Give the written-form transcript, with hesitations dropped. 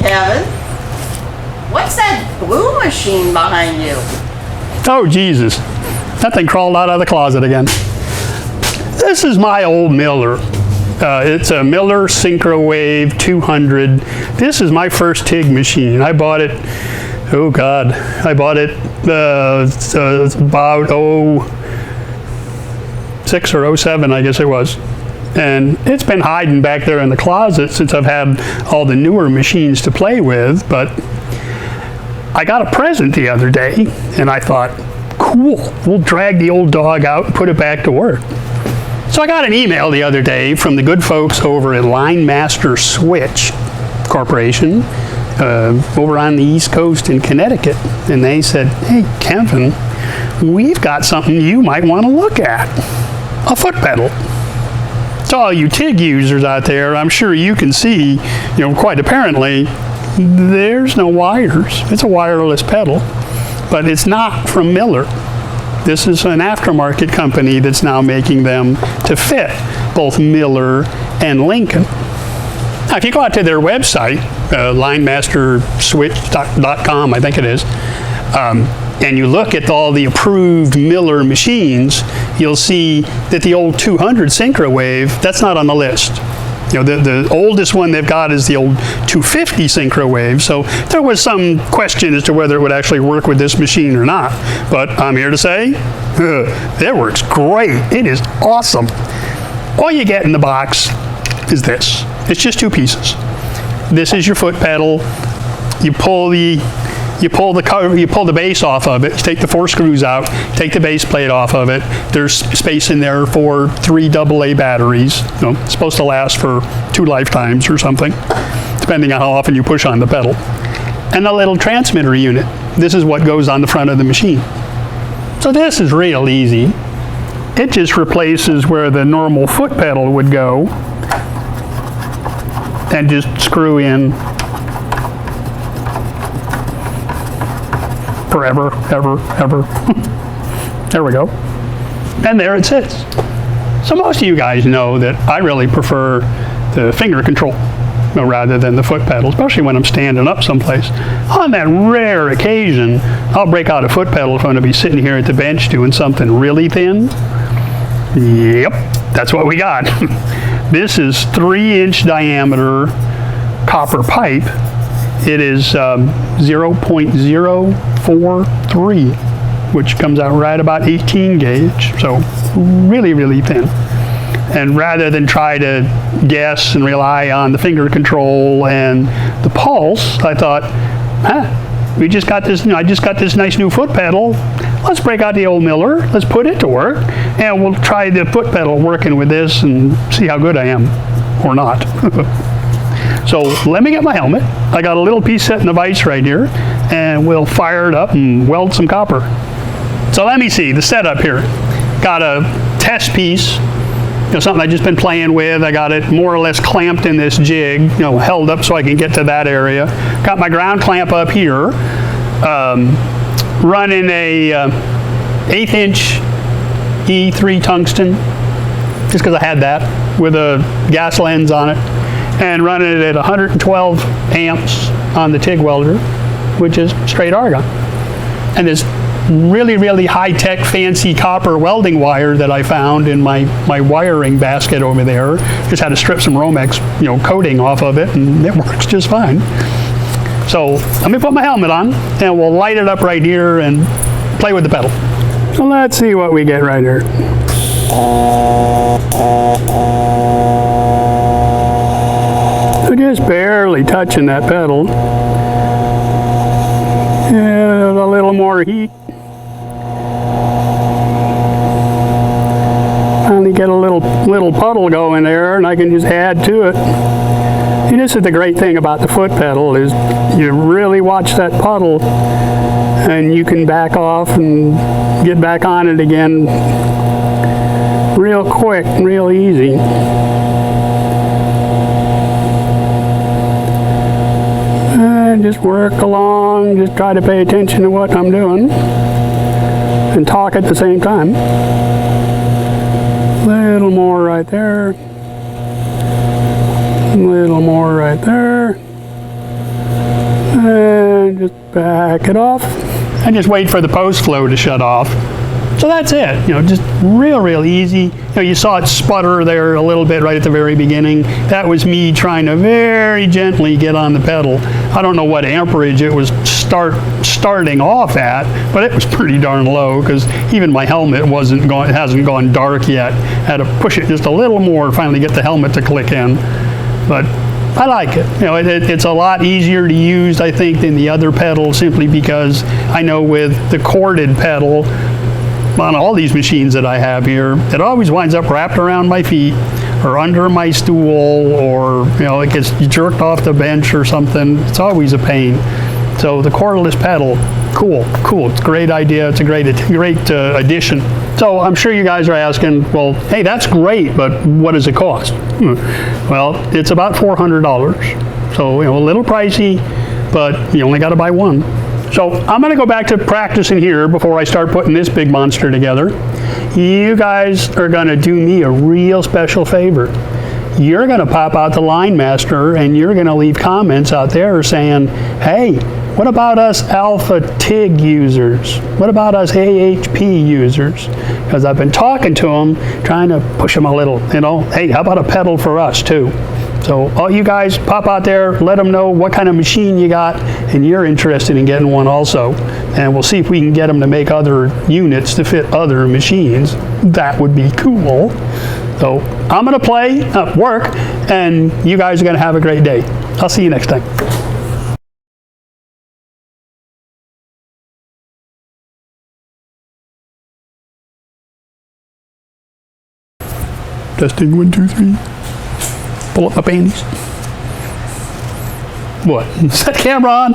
Kevin. What's that blue machine behind you? Oh, Jesus. That thing crawled out of the closet again. This is my old Miller. It's a Miller Syncrowave 200. This is my first TIG machine. I bought it, oh God, I bought it about 06 or 07, I guess it was. And it's been hiding back there in the closet since I've had all the newer machines to play with, but I got a present the other day, and I thought, cool, we'll drag the old dog out and put it back to work. So I got an email the other day from the good folks over at Linemaster Switch Corporation over on the East Coast in Connecticut, and they said, hey, Kevin, we've got something you might want to look at, a foot pedal. To all you TIG users out there, I'm sure you can see, quite apparently, there's no wires. It's a wireless pedal, but it's not from Miller. This is an aftermarket company that's now making them to fit both Miller and Lincoln. Now, if you go out to their website, linemasterswitch.com, I think it is, and you look at all the approved Miller machines, you'll see that the old 200 Syncrowave, that's not on the list. The oldest one they've got is the old 250 Syncrowave, so there was some question as to whether it would actually work with this machine or not. But I'm here to say, it works great. It is awesome. All you get in the box is this. It's just two pieces. This is your foot pedal. You pull the base off of it, you take the 4 screws out, take the base plate off of it. There's space in there for 3 AA batteries. It's supposed to last for 2 lifetimes or something, depending on how often you push on the pedal. And a little transmitter unit. This is what goes on the front of the machine. So this is real easy. It just replaces where the normal foot pedal would go and just screw in forever, ever, ever. There we go. And there it sits. So most of you guys know that I really prefer the finger control rather than the foot pedal, especially when I'm standing up someplace. On that rare occasion, I'll break out a foot pedal if I'm going to be sitting here at the bench doing something really thin. Yep, that's what we got. This is 3-inch diameter copper pipe. It is 0.043, which comes out right about 18 gauge, so really, really thin. And rather than try to guess and rely on the finger control and the pulse, I thought, we just got this, I just got this nice new foot pedal. Let's break out the old Miller, let's put it to work, and we'll try the foot pedal working with this and see how good I am, or not. So let me get my helmet. I got a little piece set in the vise right here, and we'll fire it up and weld some copper. So let me see the setup here. Got a test piece, something I've just been playing with. I got it more or less clamped in this jig, held up so I can get to that area. Got my ground clamp up here, running a 1/8" E3 tungsten, just because I had that, with a gas lens on it, and running it at 112 amps on the TIG welder, which is straight argon. And this really, really high-tech, fancy copper welding wire that I found in my wiring basket over there. Just had to strip some Romex, coating off of it, and it works just fine. So let me put my helmet on, and we'll light it up right here and play with the pedal. So let's see what we get right here. We're just barely touching that pedal. And a little more heat. Finally get a little puddle going there, and I can just add to it. And this is the great thing about the foot pedal, is you really watch that puddle, and you can back off and get back on it again real quick, real easy. And just work along, just try to pay attention to what I'm doing and talk at the same time. Little more right there. Little more right there. just back it off and just wait for the post flow to shut off. So that's it, just real easy. You saw it sputter there a little bit right at the very beginning. That was me trying to very gently get on the pedal. I don't know what amperage it was starting off at, but it was pretty darn low because even my helmet hasn't gone dark yet. I had to push it just a little more to finally get the helmet to click in. But I like it. It's a lot easier to use, I think, than the other pedal, simply because I know with the corded pedal on all these machines that I have here, it always winds up wrapped around my feet or under my stool, or it gets jerked off the bench or something. It's always a pain. So the cordless pedal, cool. It's a great idea. It's a great addition. So I'm sure you guys are asking, well, hey, that's great, but what does it cost? Well, it's about $400. So a little pricey, but you only got to buy one. So I'm going to go back to practicing here before I start putting this big monster together. You guys are going to do me a real special favor. You're going to pop out the Linemaster and you're going to leave comments out there saying, hey, what about us Alpha TIG users? What about us AHP users? Because I've been talking to them, trying to push them a little, hey, how about a pedal for us too? So all you guys pop out there, let them know what kind of machine you got and you're interested in getting one also. And we'll see if we can get them to make other units to fit other machines. That would be cool. So I'm going to play, work, and you guys are going to have a great day. I'll see you next time. Testing 1, 2, 3. Pull up my panties. What? Is that camera on?